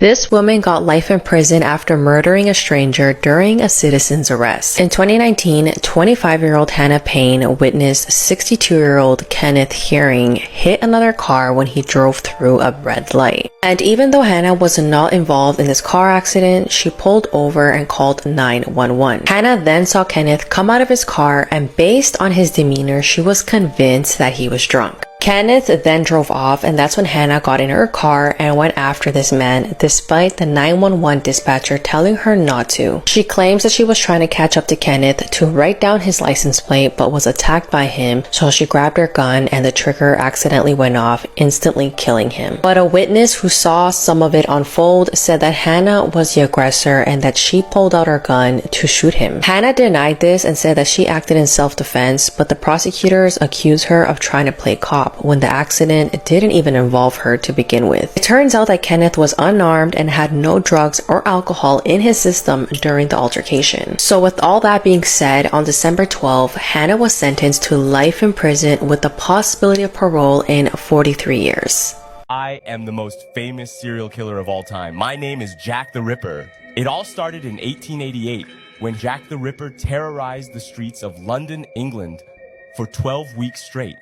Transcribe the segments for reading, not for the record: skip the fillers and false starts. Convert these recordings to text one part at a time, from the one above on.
This woman got life in prison after murdering a stranger during a citizen's arrest. In 2019, 25-year-old Hannah Payne witnessed 62-year-old Kenneth Hearing hit another car when he drove through a red light. And even though Hannah was not involved in this car accident, she pulled over and called 911. Hannah then saw Kenneth come out of his car, and based on his demeanor, she was convinced that he was drunk. Kenneth then drove off, and that's when Hannah got in her car and went after this man despite the 911 dispatcher telling her not to. She claims that she was trying to catch up to Kenneth to write down his license plate but was attacked by him, so she grabbed her gun and the trigger accidentally went off, instantly killing him. But a witness who saw some of it unfold said that Hannah was the aggressor and that she pulled out her gun to shoot him. Hannah denied this and said that she acted in self-defense, but the prosecutors accused her of trying to play cop when the accident didn't even involve her to begin with. It turns out that Kenneth was unarmed and had no drugs or alcohol in his system during the altercation. So with all that being said, on December 12, Hannah was sentenced to life in prison with the possibility of parole in 43 years. I am the most famous serial killer of all time. My name is Jack the Ripper. It all started in 1888 when Jack the Ripper terrorized the streets of London, England for 12 weeks straight.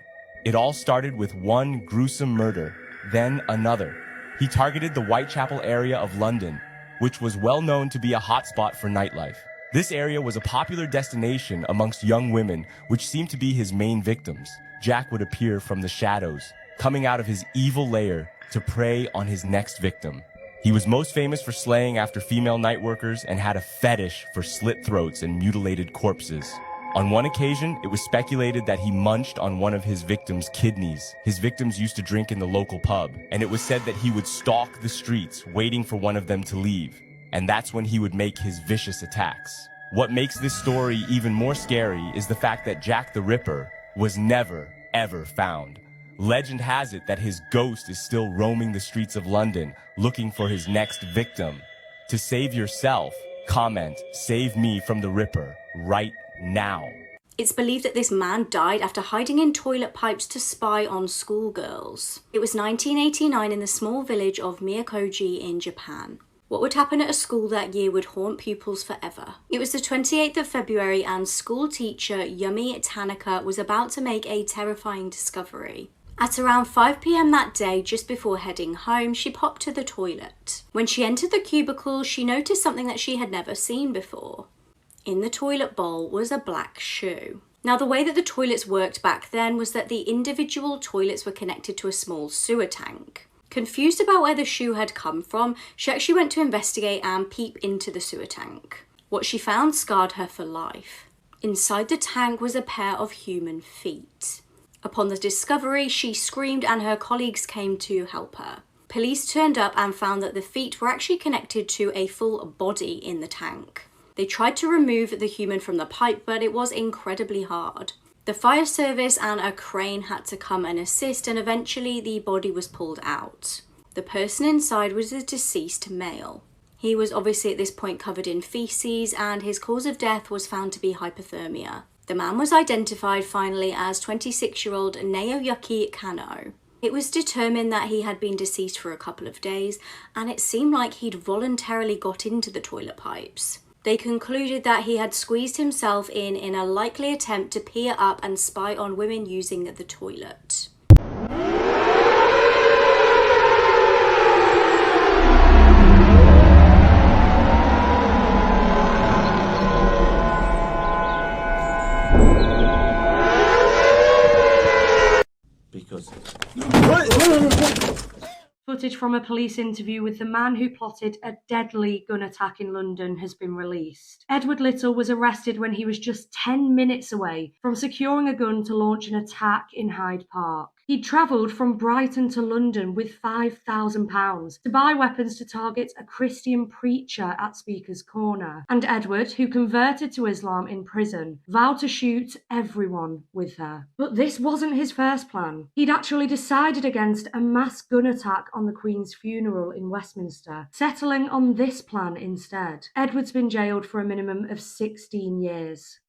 It all started with one gruesome murder, then another. He targeted the Whitechapel area of London, which was well known to be a hotspot for nightlife. This area was a popular destination amongst young women, which seemed to be his main victims. Jack would appear from the shadows, coming out of his evil lair to prey on his next victim. He was most famous for slaying after female night workers and had a fetish for slit throats and mutilated corpses. On one occasion, it was speculated that he munched on one of his victims' kidneys. His victims used to drink in the local pub, and it was said that he would stalk the streets waiting for one of them to leave, and that's when he would make his vicious attacks. What makes this story even more scary is the fact that Jack the Ripper was never, ever found. Legend has it that his ghost is still roaming the streets of London looking for his next victim. To save yourself, comment, "Save me from the Ripper," right now. It's believed that this man died after hiding in toilet pipes to spy on schoolgirls. It was 1989 in the small village of Miyakoji in Japan. What would happen at a school that year would haunt pupils forever. It was the 28th of February and school teacher Yumi Tanaka was about to make a terrifying discovery. At around 5 p.m. that day, just before heading home, she popped to the toilet. When she entered the cubicle, she noticed something that she had never seen before. In the toilet bowl was a black shoe. Now, the way that the toilets worked back then was that the individual toilets were connected to a small sewer tank. Confused about where the shoe had come from, she actually went to investigate and peep into the sewer tank. What she found scarred her for life. Inside the tank was a pair of human feet. Upon the discovery, she screamed and her colleagues came to help her. Police turned up and found that the feet were actually connected to a full body in the tank. They tried to remove the human from the pipe, but it was incredibly hard. The fire service and a crane had to come and assist, and eventually the body was pulled out. The person inside was a deceased male. He was obviously at this point covered in feces, and his cause of death was found to be hypothermia. The man was identified finally as 26-year-old Naoyuki Kano. It was determined that he had been deceased for a couple of days, and it seemed like he'd voluntarily got into the toilet pipes. They concluded that he had squeezed himself in a likely attempt to peer up and spy on women using the toilet. Footage from a police interview with the man who plotted a deadly gun attack in London has been released. Edward Little was arrested when he was just 10 minutes away from securing a gun to launch an attack in Hyde Park. He'd travelled from Brighton to London with £5,000 to buy weapons to target a Christian preacher at Speaker's Corner. And Edward, who converted to Islam in prison, vowed to shoot everyone with her. But this wasn't his first plan. He'd actually decided against a mass gun attack on the Queen's funeral in Westminster, settling on this plan instead. Edward's been jailed for a minimum of 16 years.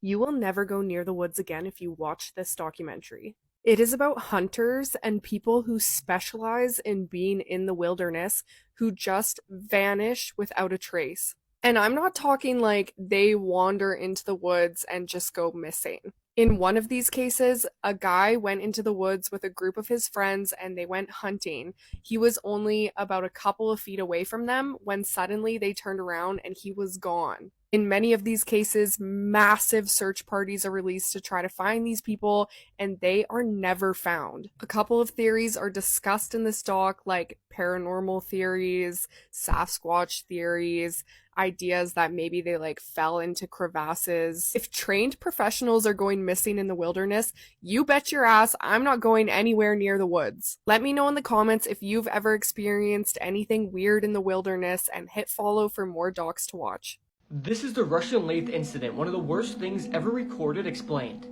You will never go near the woods again if you watch this documentary. It is about hunters and people who specialize in being in the wilderness who just vanish without a trace. And I'm not talking like they wander into the woods and just go missing. In one of these cases, a guy went into the woods with a group of his friends and they went hunting. He was only about a couple of feet away from them when suddenly they turned around and he was gone. In many of these cases, massive search parties are released to try to find these people, and they are never found. A couple of theories are discussed in this doc, like paranormal theories, Sasquatch theories, ideas that maybe they fell into crevasses. If trained professionals are going missing in the wilderness, you bet your ass I'm not going anywhere near the woods. Let me know in the comments if you've ever experienced anything weird in the wilderness, and hit follow for more docs to watch. This is the Russian lathe incident, one of the worst things ever recorded explained.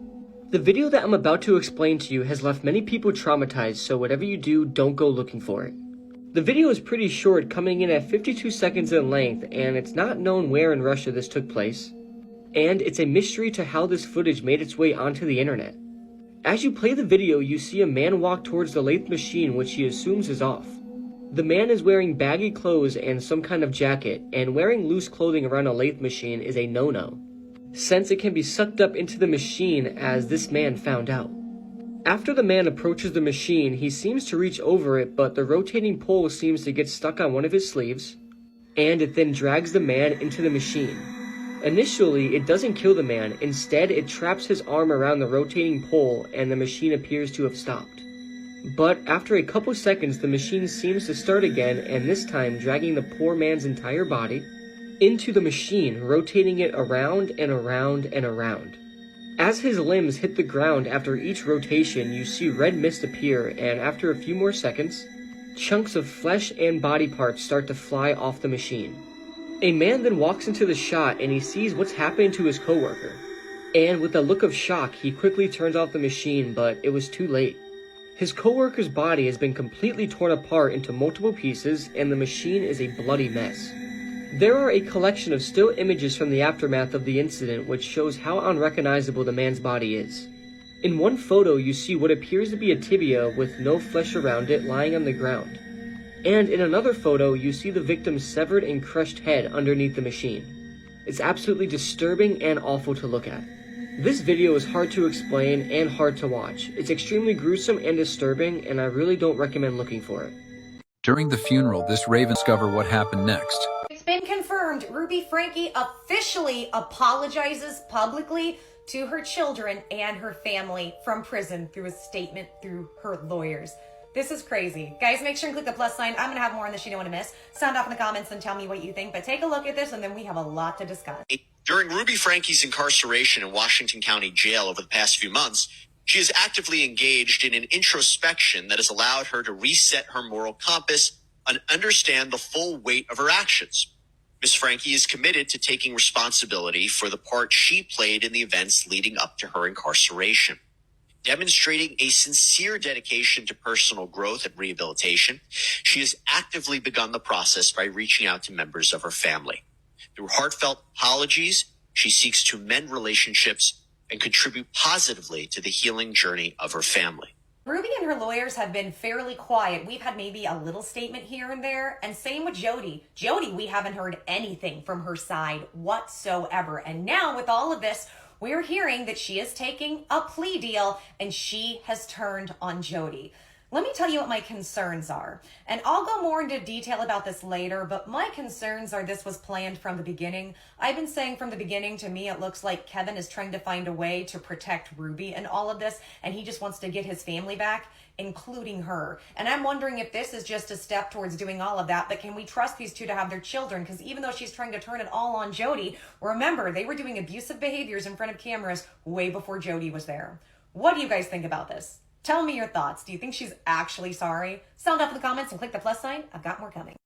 The video that I'm about to explain to you has left many people traumatized, so whatever you do, don't go looking for it. The video is pretty short, coming in at 52 seconds in length, and it's not known where in Russia this took place. And it's a mystery to how this footage made its way onto the internet. As you play the video, you see a man walk towards the lathe machine, which he assumes is off. The man is wearing baggy clothes and some kind of jacket, and wearing loose clothing around a lathe machine is a no-no, since it can be sucked up into the machine, as this man found out. After the man approaches the machine, he seems to reach over it, but the rotating pole seems to get stuck on one of his sleeves, and it then drags the man into the machine. Initially, it doesn't kill the man, instead it traps his arm around the rotating pole and the machine appears to have stopped. But after a couple seconds, the machine seems to start again, and this time dragging the poor man's entire body into the machine, rotating it around and around and around. As his limbs hit the ground after each rotation, you see red mist appear, and after a few more seconds, chunks of flesh and body parts start to fly off the machine. A man then walks into the shot and he sees what's happening to his coworker. And with a look of shock, he quickly turns off the machine, but it was too late. His coworker's body has been completely torn apart into multiple pieces, and the machine is a bloody mess. There are a collection of still images from the aftermath of the incident which shows how unrecognizable the man's body is. In one photo, you see what appears to be a tibia with no flesh around it lying on the ground. And in another photo, you see the victim's severed and crushed head underneath the machine. It's absolutely disturbing and awful to look at. This video is hard to explain and hard to watch. It's extremely gruesome and disturbing, and I really don't recommend looking for it. During the funeral, this raven discovered what happened next. It's been confirmed. Ruby Frankie officially apologizes publicly to her children and her family from prison through a statement through her lawyers. This is crazy. Guys, make sure and click the plus sign. I'm going to have more on this you don't want to miss. Sound off in the comments and tell me what you think. But take a look at this, and then we have a lot to discuss. During Ruby Frankie's incarceration in Washington County Jail over the past few months, she is actively engaged in an introspection that has allowed her to reset her moral compass and understand the full weight of her actions. Miss Frankie is committed to taking responsibility for the part she played in the events leading up to her incarceration. Demonstrating a sincere dedication to personal growth and rehabilitation, she has actively begun the process by reaching out to members of her family. Through heartfelt apologies, she seeks to mend relationships and contribute positively to the healing journey of her family. Ruby and her lawyers have been fairly quiet. We've had maybe a little statement here and there, and same with Jody. Jody, we haven't heard anything from her side whatsoever. And now with all of this, we're hearing that she is taking a plea deal and she has turned on Jody. Let me tell you what my concerns are. And I'll go more into detail about this later, but my concerns are this was planned from the beginning. I've been saying from the beginning, to me, it looks like Kevin is trying to find a way to protect Ruby in all of this, and he just wants to get his family back, including her. And I'm wondering if this is just a step towards doing all of that, but can we trust these two to have their children? Because even though she's trying to turn it all on Jody, remember, they were doing abusive behaviors in front of cameras way before Jody was there. What do you guys think about this? Tell me your thoughts. Do you think she's actually sorry? Sound off in the comments and click the plus sign. I've got more coming.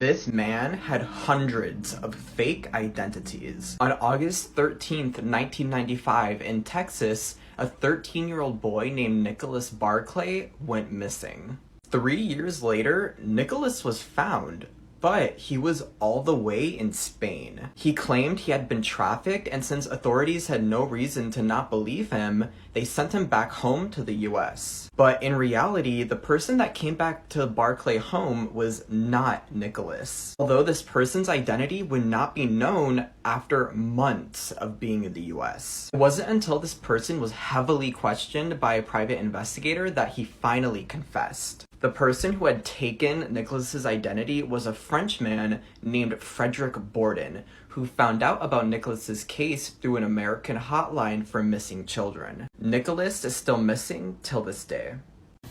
This man had hundreds of fake identities. On August 13th, 1995, in Texas, a 13-year-old boy named Nicholas Barclay went missing. 3 years later, Nicholas was found, but he was all the way in Spain. He claimed he had been trafficked, and since authorities had no reason to not believe him, they sent him back home to the US. But in reality, the person that came back to Barclay home was not Nicholas, although this person's identity would not be known after months of being in the US. It wasn't until this person was heavily questioned by a private investigator that he finally confessed. The person who had taken Nicholas's identity was a Frenchman named Frederick Borden, who found out about Nicholas's case through an American hotline for missing children. Nicholas is still missing till this day.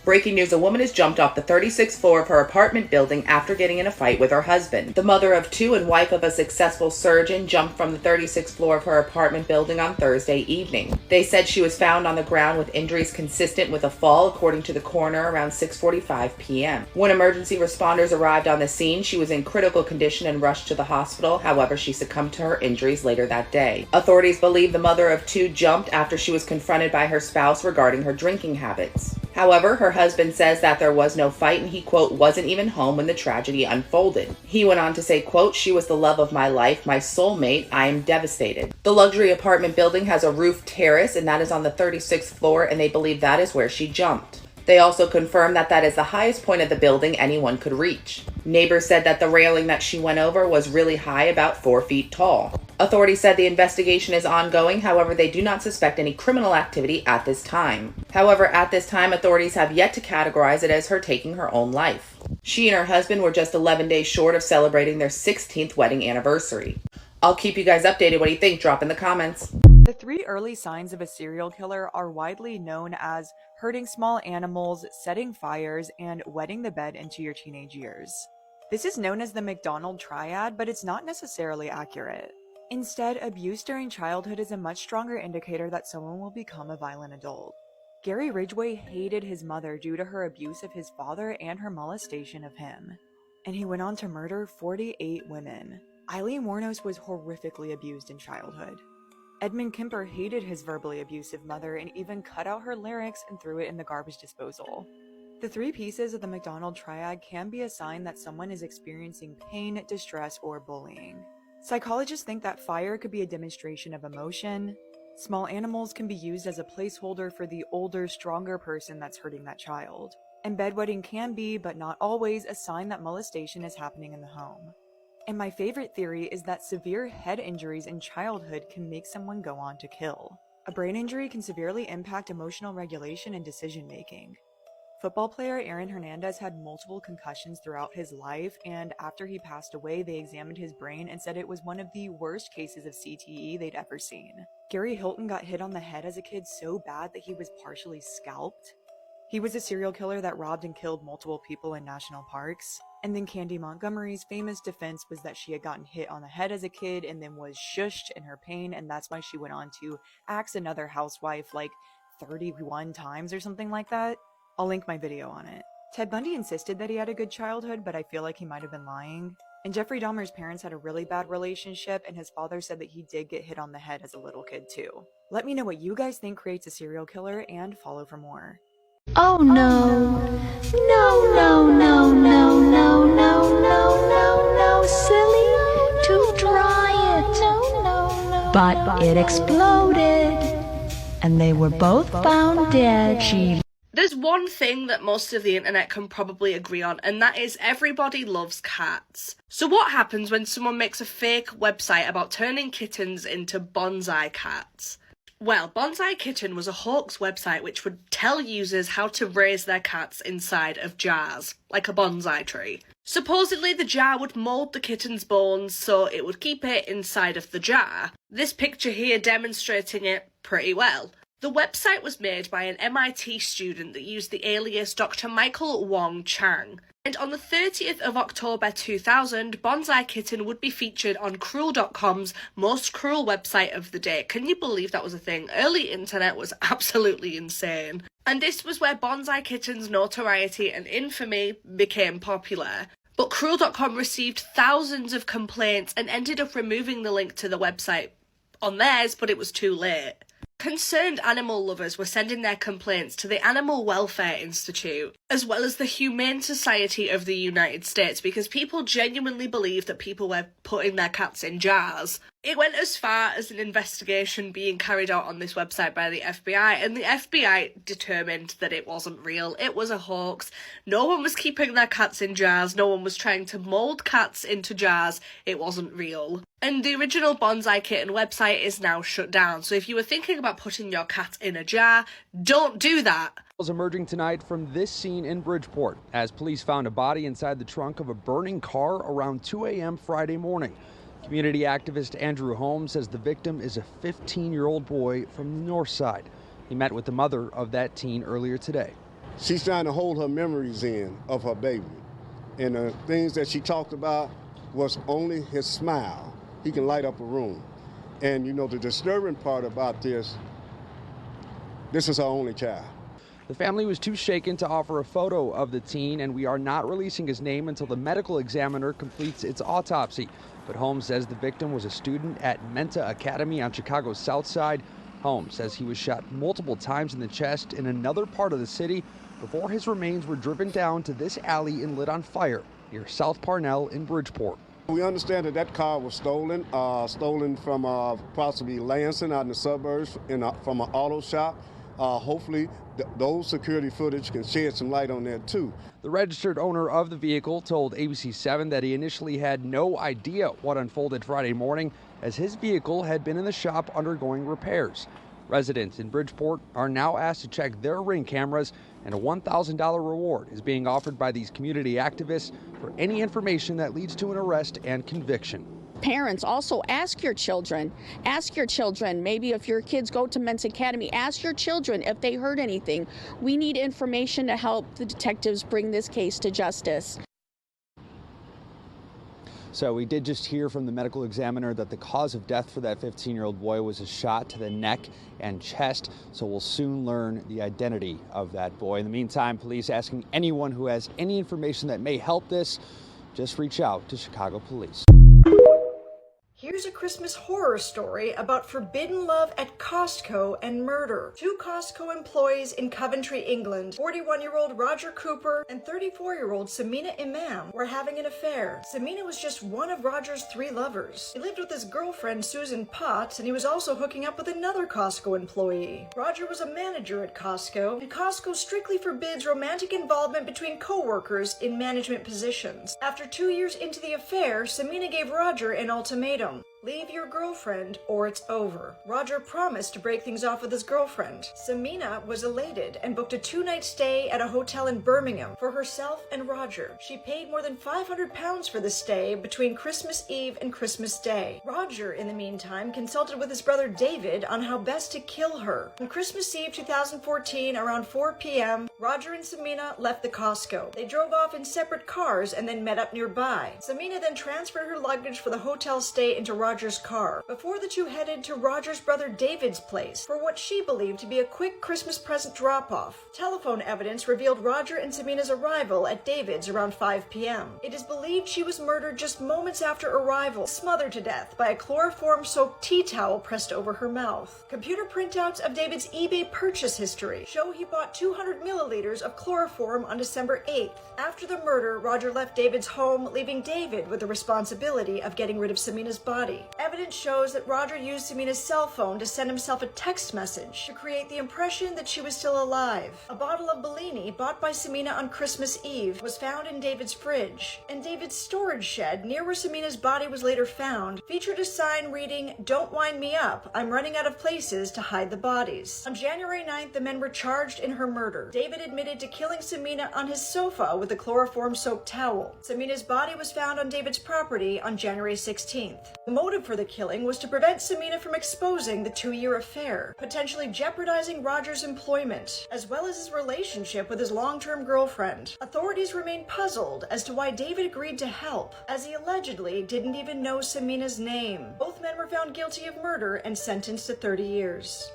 Breaking news, a woman has jumped off the 36th floor of her apartment building after getting in a fight with her husband. The mother of two and wife of a successful surgeon jumped from the 36th floor of her apartment building on Thursday evening. They said she was found on the ground with injuries consistent with a fall, according to the coroner, around 6:45 p.m. When emergency responders arrived on the scene, she was in critical condition and rushed to the hospital. However, she succumbed to her injuries later that day. Authorities believe the mother of two jumped after she was confronted by her spouse regarding her drinking habits. However, her husband says that there was no fight and he, quote, wasn't even home when the tragedy unfolded. He went on to say, quote, she was the love of my life, my soulmate. I am devastated. The luxury apartment building has a roof terrace, and that is on the 36th floor, and they believe that is where she jumped. They also confirmed that that is the highest point of the building anyone could reach. Neighbors said that the railing that she went over was really high, about 4 feet tall. Authorities said the investigation is ongoing. However, they do not suspect any criminal activity at this time. However, at this time, authorities have yet to categorize it as her taking her own life. She and her husband were just 11 days short of celebrating their 16th wedding anniversary. I'll keep you guys updated. What do you think? Drop in the comments. The 3 early signs of a serial killer are widely known as hurting small animals, setting fires, and wetting the bed into your teenage years. This is known as the McDonald triad, but it's not necessarily accurate. Instead, abuse during childhood is a much stronger indicator that someone will become a violent adult. Gary Ridgway hated his mother due to her abuse of his father and her molestation of him. And he went on to murder 48 women. Eileen Wuornos was horrifically abused in childhood. Edmund Kemper hated his verbally abusive mother and even cut out her larynx and threw it in the garbage disposal. The 3 pieces of the McDonald triad can be a sign that someone is experiencing pain, distress, or bullying. Psychologists think that fire could be a demonstration of emotion. Small animals can be used as a placeholder for the older, stronger person that's hurting that child. And bedwetting can be, but not always, a sign that molestation is happening in the home. And my favorite theory is that severe head injuries in childhood can make someone go on to kill. A brain injury can severely impact emotional regulation and decision-making. Football player Aaron Hernandez had multiple concussions throughout his life, and after he passed away, they examined his brain and said it was one of the worst cases of CTE they'd ever seen. Gary Hilton got hit on the head as a kid so bad that he was partially scalped. He was a serial killer that robbed and killed multiple people in national parks. And then Candy Montgomery's famous defense was that she had gotten hit on the head as a kid and then was shushed in her pain, and that's why she went on to axe another housewife like 31 times or something like that. I'll link my video on it. Ted Bundy insisted that he had a good childhood, but I feel like he might have been lying. And Jeffrey Dahmer's parents had a really bad relationship, and his father said that he did get hit on the head as a little kid too. Let me know what you guys think creates a serial killer, and follow for more. Oh no. No, no, no, no, no, no, no, no, no, silly, to dry it. But it exploded, and they were both found dead. There's one thing that most of the internet can probably agree on, and that is everybody loves cats. So what happens when someone makes a fake website about turning kittens into bonsai cats? Well, Bonsai Kitten was a hoax website which would tell users how to raise their cats inside of jars, like a bonsai tree. Supposedly the jar would mould the kitten's bones so it would keep it inside of the jar. This picture here demonstrating it pretty well. The website was made by an MIT student that used the alias Dr. Michael Wong Chang. And on the 30th of October 2000, Bonsai Kitten would be featured on Cruel.com's most cruel website of the day. Can you believe that was a thing? Early internet was absolutely insane. And this was where Bonsai Kitten's notoriety and infamy became popular. But Cruel.com received thousands of complaints and ended up removing the link to the website on theirs, but it was too late. Concerned animal lovers were sending their complaints to the Animal Welfare Institute, as well as the Humane Society of the United States, because people genuinely believed that people were putting their cats in jars. It went as far as an investigation being carried out on this website by the FBI, and the FBI determined that it wasn't real. It was a hoax. No one was keeping their cats in jars. No one was trying to mold cats into jars. It wasn't real. And the original Bonsai Kitten website is now shut down. So if you were thinking about putting your cat in a jar, don't do that. Emerging tonight from this scene in Bridgeport as police found a body inside the trunk of a burning car around 2 a.m. Friday morning. Community activist Andrew Holmes says the victim is a 15-year-old boy from the north side. He met with the mother of that teen earlier today. She's trying to hold her memories in of her baby. And the things that she talked about was only his smile. He can light up a room. And you know, the disturbing part about this is her only child. The family was too shaken to offer a photo of the teen, and we are not releasing his name until the medical examiner completes its autopsy. But Holmes says the victim was a student at Menta Academy on Chicago's South Side. Holmes says he was shot multiple times in the chest in another part of the city before his remains were driven down to this alley and lit on fire near South Parnell in Bridgeport. We understand that that car was stolen from possibly Lansing out in the suburbs from an auto shop. Hopefully those security footage can shed some light on that too. The registered owner of the vehicle told ABC7 that he initially had no idea what unfolded Friday morning as his vehicle had been in the shop undergoing repairs. Residents in Bridgeport are now asked to check their Ring cameras, and a $1,000 reward is being offered by these community activists for any information that leads to an arrest and conviction. Parents, also ask your children, maybe if your kids go to Men's Academy, ask your children if they heard anything. We need information to help the detectives bring this case to justice. So we did just hear from the medical examiner that the cause of death for that 15-year-old boy was a shot to the neck and chest. So we'll soon learn the identity of that boy. In the meantime, police asking anyone who has any information that may help this, just reach out to Chicago Police. Here's a Christmas horror story about forbidden love at Costco and murder. Two Costco employees in Coventry, England, 41-year-old Roger Cooper and 34-year-old Samina Imam, were having an affair. Samina was just one of Roger's 3 lovers. He lived with his girlfriend Susan Potts, and he was also hooking up with another Costco employee. Roger was a manager at Costco, and Costco strictly forbids romantic involvement between co-workers in management positions. After 2 years into the affair, Samina gave Roger an ultimatum. Leave your girlfriend or it's over. Roger promised to break things off with his girlfriend. Samina was elated and booked a 2-night stay at a hotel in Birmingham for herself and Roger. She paid more than £500 for the stay between Christmas Eve and Christmas Day. Roger, in the meantime, consulted with his brother David on how best to kill her. On Christmas Eve 2014, around 4 p.m., Roger and Samina left the Costco. They drove off in separate cars and then met up nearby. Samina then transferred her luggage for the hotel stay into Roger's car before the two headed to Roger's brother David's place for what she believed to be a quick Christmas present drop-off. Telephone evidence revealed Roger and Samina's arrival at David's around 5 p.m. It is believed she was murdered just moments after arrival, smothered to death by a chloroform-soaked tea towel pressed over her mouth. Computer printouts of David's eBay purchase history show he bought 200 milliliters of chloroform on December 8th. After the murder, Roger left David's home, leaving David with the responsibility of getting rid of Samina's body. Evidence shows that Roger used Samina's cell phone to send himself a text message to create the impression that she was still alive. A bottle of Bellini bought by Samina on Christmas Eve was found in David's fridge, and David's storage shed near where Samina's body was later found featured a sign reading, "Don't wind me up, I'm running out of places to hide the bodies." On January 9th, the men were charged in her murder. David admitted to killing Samina on his sofa with a chloroform-soaked towel. Samina's body was found on David's property on January 16th. The motive for the killing was to prevent Samina from exposing the 2-year affair, potentially jeopardizing Roger's employment, as well as his relationship with his long-term girlfriend. Authorities remain puzzled as to why David agreed to help, as he allegedly didn't even know Samina's name. Both men were found guilty of murder and sentenced to 30 years.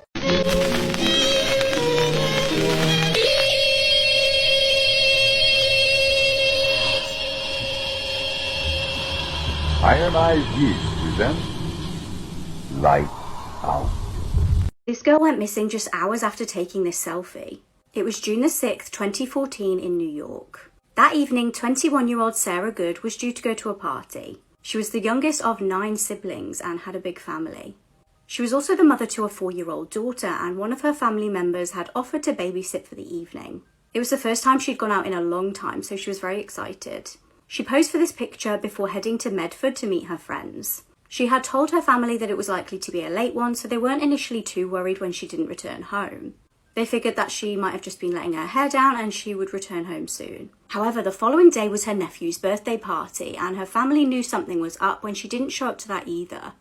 Iron Eyes Yeast presents Light Out. This girl went missing just hours after taking this selfie. It was June the 6th, 2014 in New York. That evening, 21-year-old Sarah Good was due to go to a party. She was the youngest of 9 siblings and had a big family. She was also the mother to a 4-year-old daughter, and one of her family members had offered to babysit for the evening. It was the first time she'd gone out in a long time, so she was very excited. She posed for this picture before heading to Medford to meet her friends. She had told her family that it was likely to be a late one, so they weren't initially too worried when she didn't return home. They figured that she might have just been letting her hair down and she would return home soon. However, the following day was her nephew's birthday party, and her family knew something was up when she didn't show up to that either.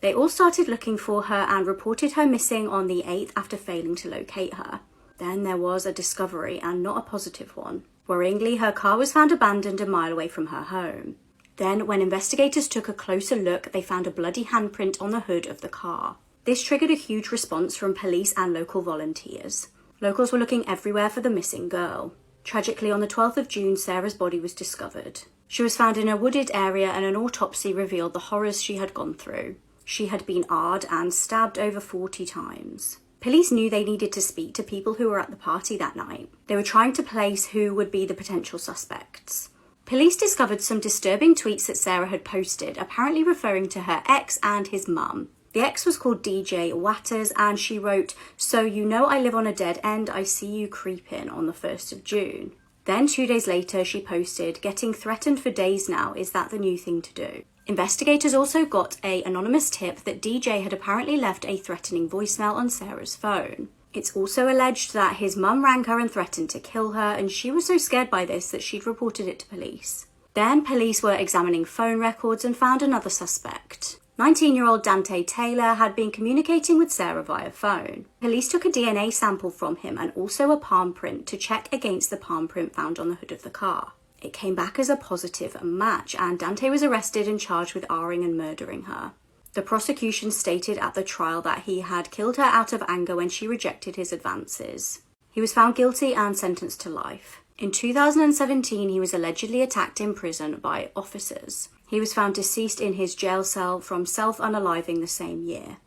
They all started looking for her and reported her missing on the 8th after failing to locate her. Then there was a discovery, and not a positive one. Worryingly, her car was found abandoned a mile away from her home. Then, when investigators took a closer look, they found a bloody handprint on the hood of the car. This triggered a huge response from police and local volunteers. Locals were looking everywhere for the missing girl. Tragically, on the 12th of June, Sarah's body was discovered. She was found in a wooded area, and an autopsy revealed the horrors she had gone through. She had been AR'd and stabbed over 40 times. Police knew they needed to speak to people who were at the party that night. They were trying to place who would be the potential suspects. Police discovered some disturbing tweets that Sarah had posted, apparently referring to her ex and his mum. The ex was called DJ Watters, and she wrote, "So you know I live on a dead end, I see you creeping," on the 1st of June. Then 2 days later, she posted, "Getting threatened for days now, is that the new thing to do?" Investigators also got an anonymous tip that DJ had apparently left a threatening voicemail on Sarah's phone. It's also alleged that his mum rang her and threatened to kill her, and she was so scared by this that she'd reported it to police. Then police were examining phone records and found another suspect. 19-year-old Dante Taylor had been communicating with Sarah via phone. Police took a DNA sample from him and also a palm print to check against the palm print found on the hood of the car. It came back as a positive match, and Dante was arrested and charged with R-ing and murdering her. The prosecution stated at the trial that he had killed her out of anger when she rejected his advances. He was found guilty and sentenced to life. In 2017, he was allegedly attacked in prison by officers. He was found deceased in his jail cell from self-unaliving the same year.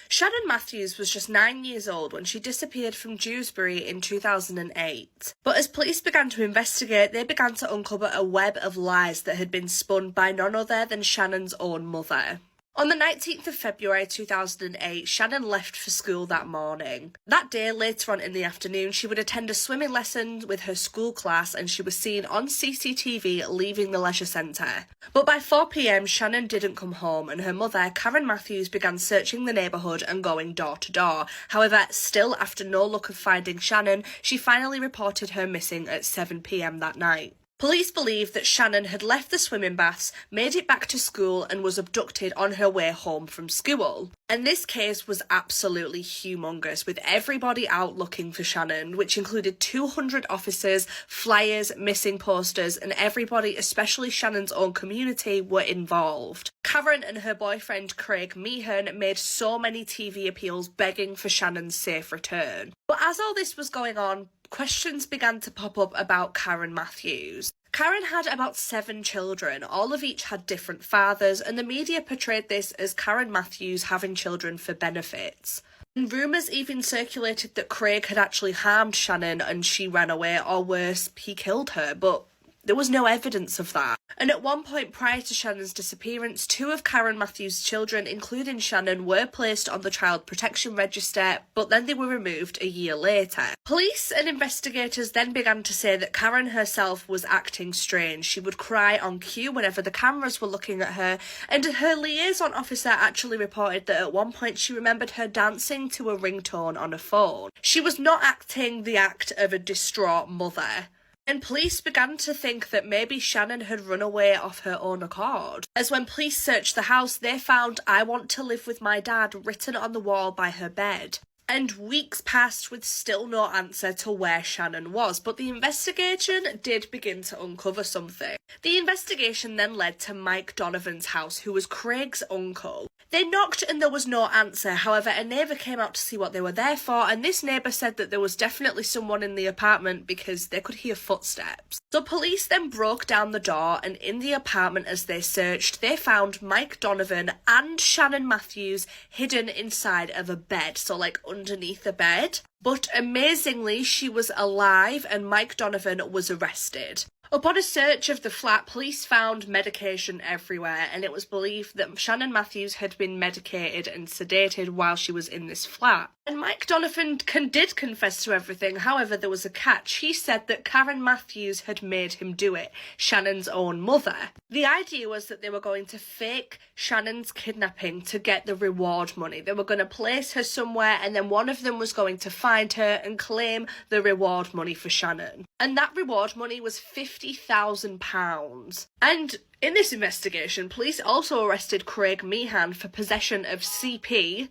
Shannon Matthews was just 9 years old when she disappeared from Dewsbury in 2008. But as police began to investigate, they began to uncover a web of lies that had been spun by none other than Shannon's own mother. On the 19th of February 2008, Shannon left for school that morning. That day, later on in the afternoon, she would attend a swimming lesson with her school class, and she was seen on CCTV leaving the leisure centre. But by 4 p.m, Shannon didn't come home, and her mother, Karen Matthews, began searching the neighbourhood and going door to door. However, still after no luck of finding Shannon, she finally reported her missing at 7 p.m. that night. Police believe that Shannon had left the swimming baths, made it back to school, and was abducted on her way home from school. And this case was absolutely humongous, with everybody out looking for Shannon, which included 200 officers, flyers, missing posters, and everybody, especially Shannon's own community, were involved. Karen and her boyfriend Craig Meehan made so many TV appeals begging for Shannon's safe return. But as all this was going on, questions began to pop up about Karen Matthews. Karen had about 7 children, all of each had different fathers, and the media portrayed this as Karen Matthews having children for benefits. And rumours even circulated that Craig had actually harmed Shannon and she ran away, or worse, he killed her, but there was no evidence of that. And at one point prior to Shannon's disappearance, 2 of Karen Matthews' children, including Shannon, were placed on the Child Protection Register, but then they were removed a year later. Police and investigators then began to say that Karen herself was acting strange. She would cry on cue whenever the cameras were looking at her, and her liaison officer actually reported that at one point she remembered her dancing to a ringtone on a phone. She was not acting the act of a distraught mother. And police began to think that maybe Shannon had run away off her own accord, as when police searched the house, they found "I want to live with my dad" written on the wall by her bed. And weeks passed with still no answer to where Shannon was, but the investigation did begin to uncover something. The investigation then led to Mike Donovan's house, who was Craig's uncle. They knocked and there was no answer. However, a neighbour came out to see what they were there for, and this neighbour said that there was definitely someone in the apartment because they could hear footsteps. So police then broke down the door, and in the apartment as they searched, they found Mike Donovan and Shannon Matthews hidden inside of a bed, so like underneath the bed. But amazingly, she was alive and Mike Donovan was arrested. Upon a search of the flat, police found medication everywhere, and it was believed that Shannon Matthews had been medicated and sedated while she was in this flat. And Mike Donovan did confess to everything. However, there was a catch. He said that Karen Matthews had made him do it, Shannon's own mother. The idea was that they were going to fake Shannon's kidnapping to get the reward money. They were going to place her somewhere, and then one of them was going to find her and claim the reward money for Shannon. And that reward money was £50,000. And in this investigation, police also arrested Craig Meehan for possession of CP,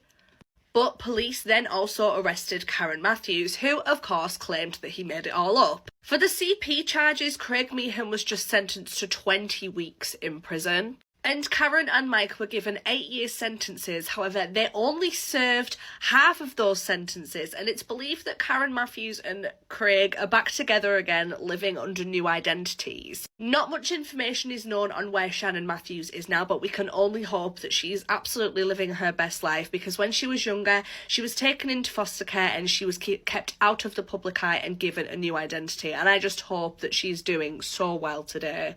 but police then also arrested Karen Matthews, who of course claimed that he made it all up. For the CP charges, Craig Meehan was just sentenced to 20 weeks in prison. And Karen and Mike were given 8-year sentences. However, they only served half of those sentences, and it's believed that Karen Matthews and Craig are back together again, living under new identities. Not much information is known on where Shannon Matthews is now, but we can only hope that she is absolutely living her best life, because when she was younger, she was taken into foster care and she was kept out of the public eye and given a new identity, and I just hope that she's doing so well today.